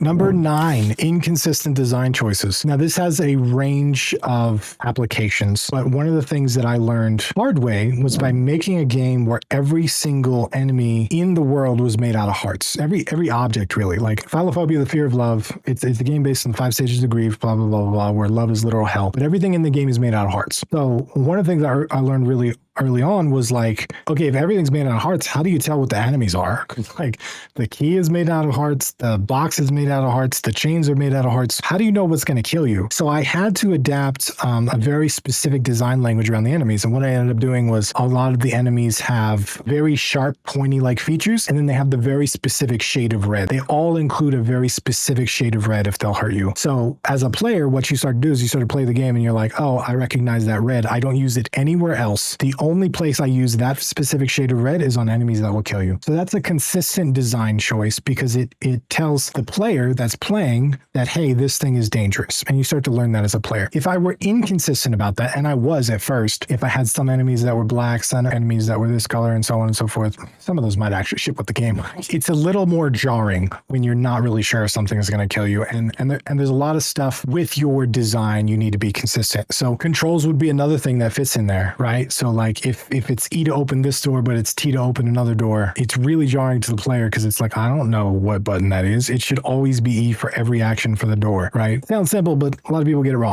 Number 9, inconsistent design choices. Now, this has a range of applications, but one of the things that I learned hard way was by making a game where every single enemy in the world was made out of hearts. Every object, really. Like Philophobia, the Fear of Love, it's a game based on 5 stages of grief, blah, blah, blah, blah, blah, where love is literal hell. But everything in the game is made out of hearts. So one of the things that I learned really early on was like, okay, if everything's made out of hearts, how do you tell what the enemies are? Like the key is made out of hearts, the box is made out of hearts, the chains are made out of hearts. How do you know what's going to kill you? So I had to adapt a very specific design language around the enemies. And what I ended up doing was a lot of the enemies have very sharp, pointy-like features, and then they have the very specific shade of red. They all include a very specific shade of red if they'll hurt you. So as a player, what you start to do is you start to play the game and you're like, oh, I recognize that red. I don't use it anywhere else. The only place I use that specific shade of red is on enemies that will kill you. So that's a consistent design choice because it tells the player that's playing that, hey, this thing is dangerous. And you start to learn that as a player. If I were inconsistent about that, and I was at first, if I had some enemies that were black, some enemies that were this color, and so on and so forth, some of those might actually ship with the game. It's a little more jarring when you're not really sure if something is going to kill you. And there's a lot of stuff with your design you need to be consistent. So controls would be another thing that fits in there, right? So like if it's E to open this door, but it's T to open another door, it's really jarring to the player because it's like, I don't know what button that is. It should always be E for every action for the door, right? Sounds simple, but a lot of people get it wrong.